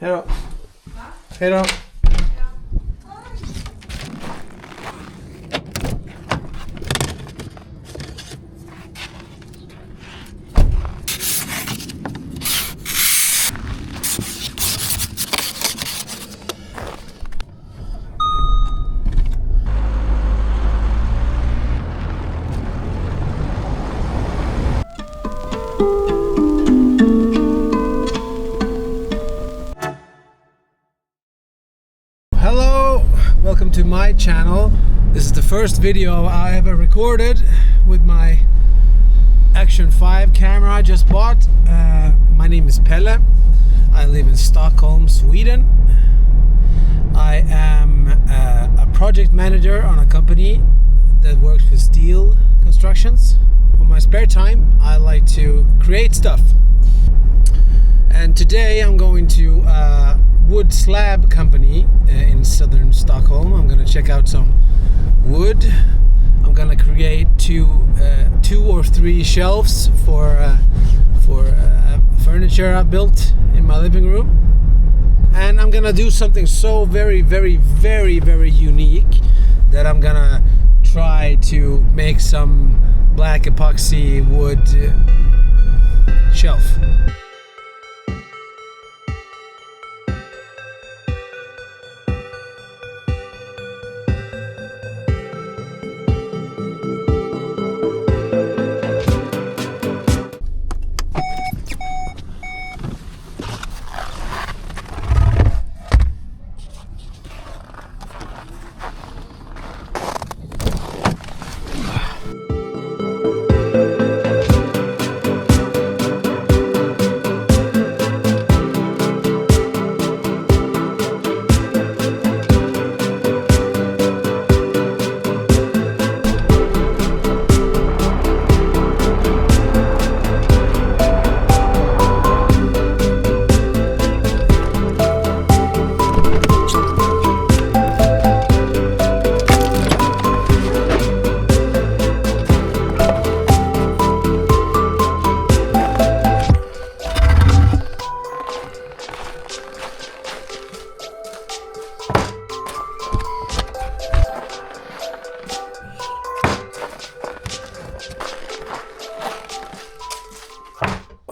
Hej då. Hej då. Hello, welcome to my channel. This is the first video I ever recorded with my Action 5 camera I just bought. My name is Pelle. I live in Stockholm, Sweden. I am a project manager on a company that works with steel constructions. On my spare time, I like to create stuff. And today I'm going to a wood slab company in southern Stockholm. I'm going to check out some wood. I'm going to create two or three shelves for furniture I built in my living room. And I'm going to do something so very unique that I'm going to try to make some black epoxy wood shelf.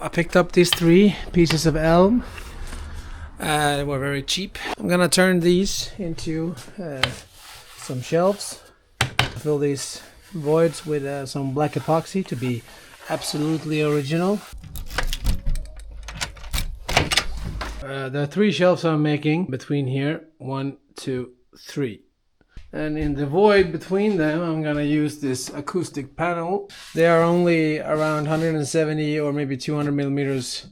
I picked up these 3 pieces of elm. They were very cheap. I'm gonna turn these into some shelves. Fill these voids with some black epoxy to be absolutely original. There are 3 shelves I'm making between here. 1, 2, 3. And in the void between them, I'm gonna use this acoustic panel. They are only around 170 or maybe 200 millimeters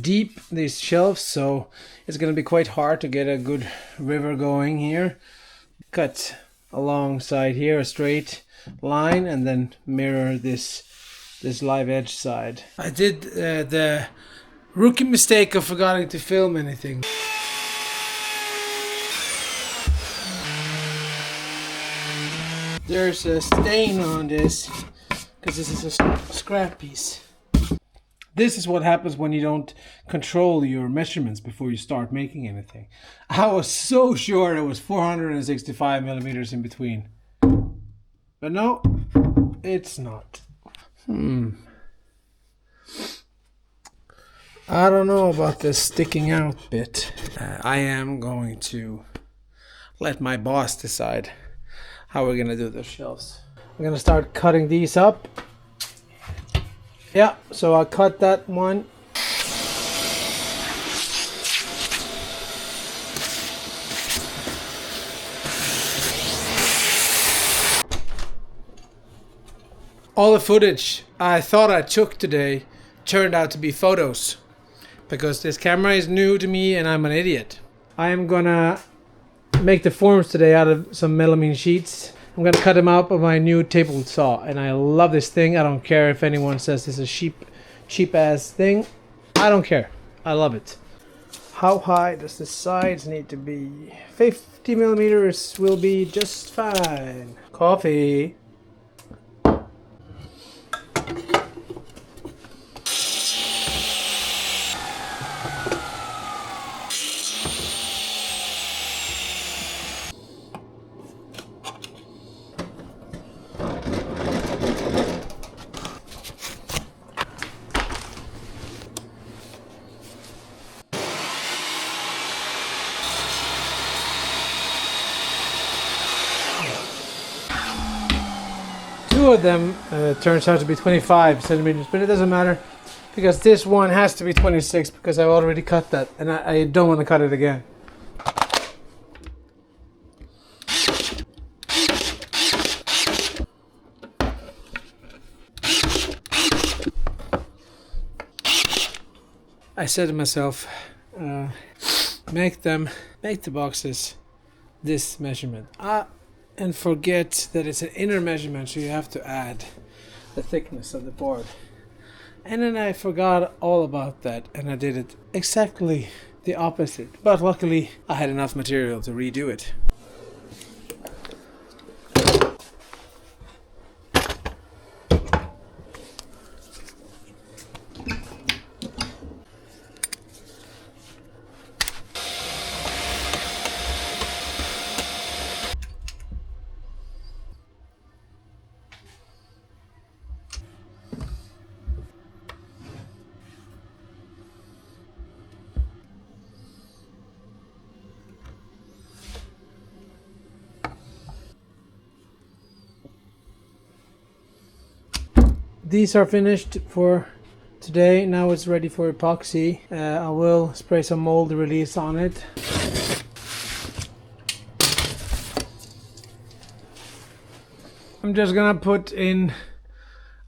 deep, these shelves, so it's gonna be quite hard to get a good river going here. Cut alongside here a straight line and then mirror this live edge side. I did the rookie mistake of forgetting to film anything. There's a stain on this because this is a scrap piece. This is what happens when you don't control your measurements before you start making anything. I was so sure it was 465 millimeters in between. But no, it's not. I don't know about this sticking out bit. I am going to let my boss decide how we're gonna do the shelves. I'm gonna start cutting these up. Yeah, so I cut that one. All the footage I thought I took today turned out to be photos because this camera is new to me and I'm an idiot. I am gonna make the forms today out of some melamine sheets. I'm gonna cut them out with my new table saw, and I love this thing. I don't care if anyone says this is a cheap ass thing. I don't care. I love it. How high does the sides need to be? 50 millimeters will be just fine. Coffee. two of them turns out to be 25 centimeters, but it doesn't matter because this one has to be 26 because I've already cut that and I don't want to cut it again. I said to myself, make the boxes this measurement. And forget that it's an inner measurement, so you have to add the thickness of the board. And then I forgot all about that and I did it exactly the opposite. But luckily I had enough material to redo it. These are finished for today. Now it's ready for epoxy. I will spray some mold release on it. I'm just gonna put in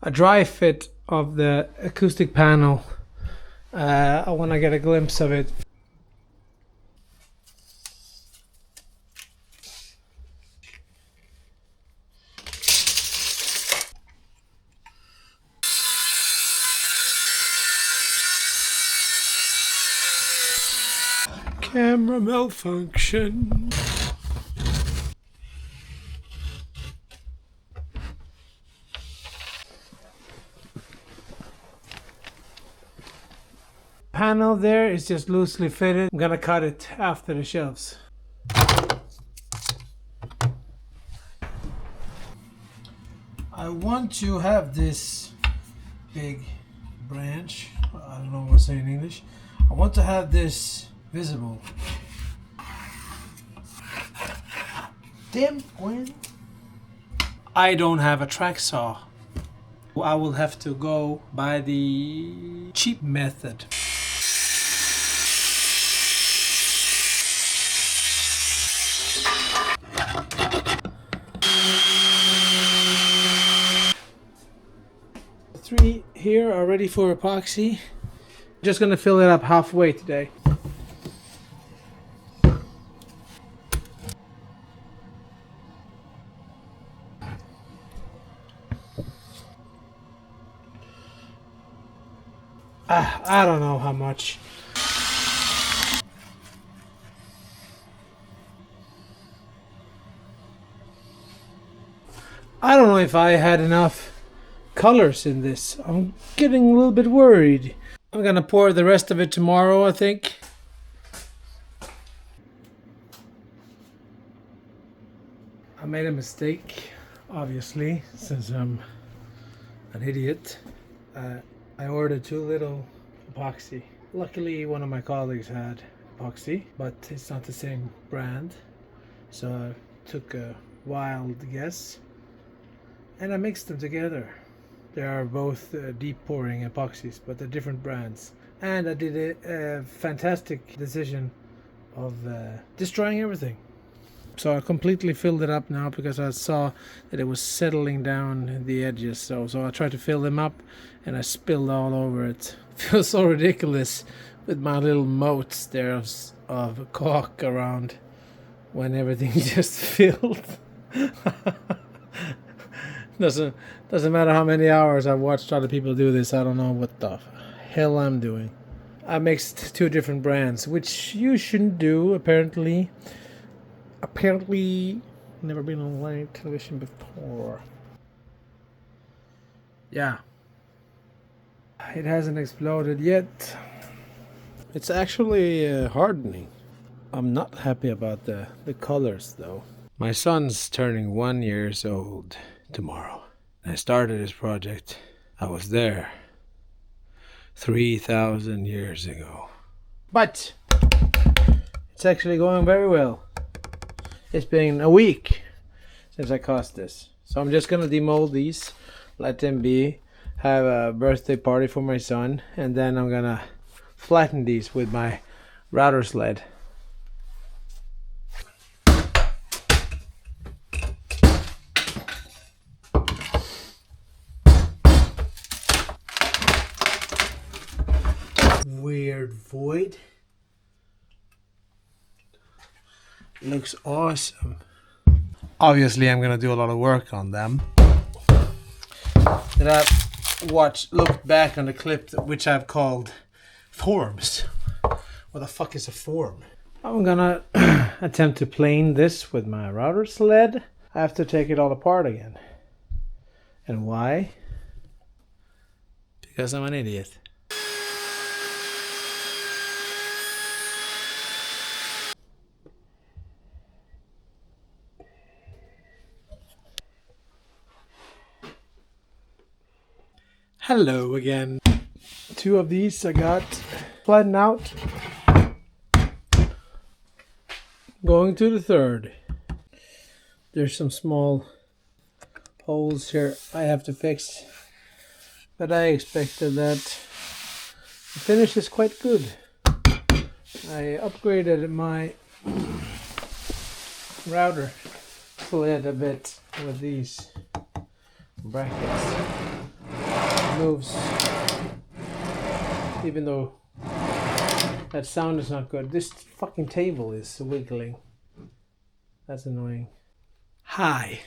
a dry fit of the acoustic panel. I want to get a glimpse of it. Camera malfunction. Panel there is just loosely fitted. I'm gonna cut it after the shelves. I want to have this big branch. I don't know what to say in English. I want to have this visible. Damn, Gwen. I don't have a track saw. I will have to go by the cheap method. The three here are ready for epoxy. Just gonna fill it up halfway today. I don't know how much. I don't know if I had enough colors in this. I'm getting a little bit worried. I'm gonna pour the rest of it tomorrow, I think. I made a mistake, obviously, since I'm an idiot. I ordered too little epoxy. Luckily, one of my colleagues had epoxy, but it's not the same brand. So I took a wild guess and I mixed them together. They are both deep pouring epoxies, but they're different brands. And I did a fantastic decision of destroying everything. So I completely filled it up now because I saw that it was settling down the edges. So I tried to fill them up and I spilled all over it. It feels so ridiculous with my little moats there of caulk around when everything just filled. Doesn't matter how many hours I've watched other people do this. I don't know what the hell I'm doing. I mixed two different brands, which you shouldn't do apparently. Never been on live television before. Yeah, it hasn't exploded yet. It's actually hardening. I'm not happy about the colors though. My son's turning 1 year old tomorrow. I started this project. I was there 3,000 years ago. But it's actually going very well. It's been a week since I cast this, So I'm just gonna demold these, let them be, have a birthday party for my son, and then I'm gonna flatten these with my router sled. Weird void. Looks awesome. Obviously I'm gonna do a lot of work on them. Then I looked back on the clip which I've called forms. What the fuck is a form? I'm gonna attempt to plane this with my router sled. I have to take it all apart again. And why? Because I'm an idiot. Hello again. 2 of these I got flattened out. Going to the 3rd. There's some small holes here I have to fix, but I expected that. The finish is quite good. I upgraded my router sled a bit with these brackets. Moves, even though that sound is not good. This fucking table is wiggling. That's annoying. Hi.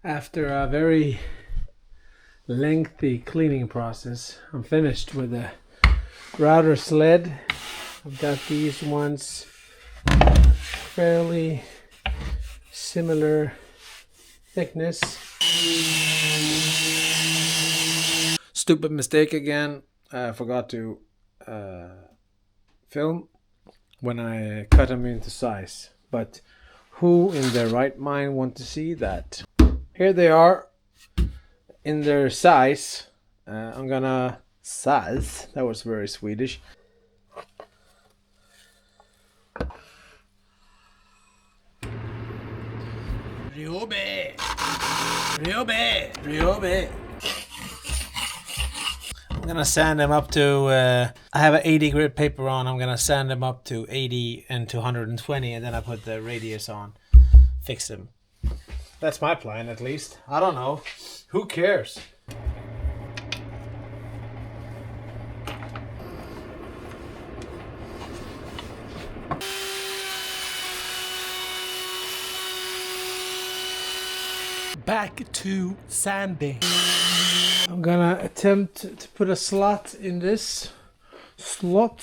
After a very lengthy cleaning process, I'm finished with the router sled. I've got these ones fairly similar thickness. Stupid mistake again. I forgot to film when I cut them into size. But who in their right mind want to see that? Here they are in their size. I'm gonna size. That was very Swedish. Ryobe. Ryobe. Ryobe. I'm gonna sand them up to, I have an 80 grit paper on. I'm gonna sand them up to 80 and to 120, and then I put the radius on. Fix them. That's my plan, at least. I don't know. Who cares? Back to sanding. I'm gonna attempt to put a slot in this. Slot.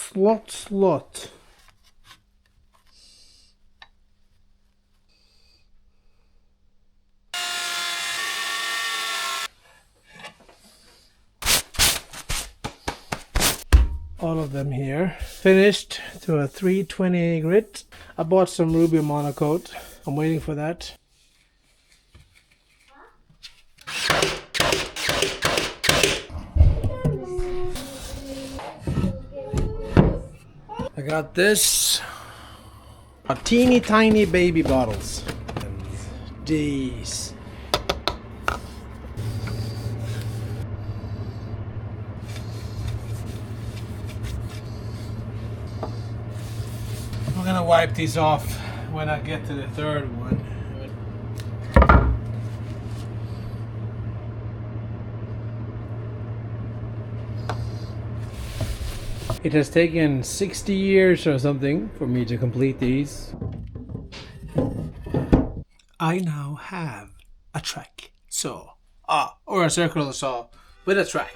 All of them here. Finished to a 320 grit. I bought some ruby monocoat. I'm waiting for that. I got this. A teeny tiny baby bottles. And these. I'm gonna wipe these off when I get to the 3rd one. It has taken 60 years or something for me to complete these. I now have a track saw. Or a circular saw with a track.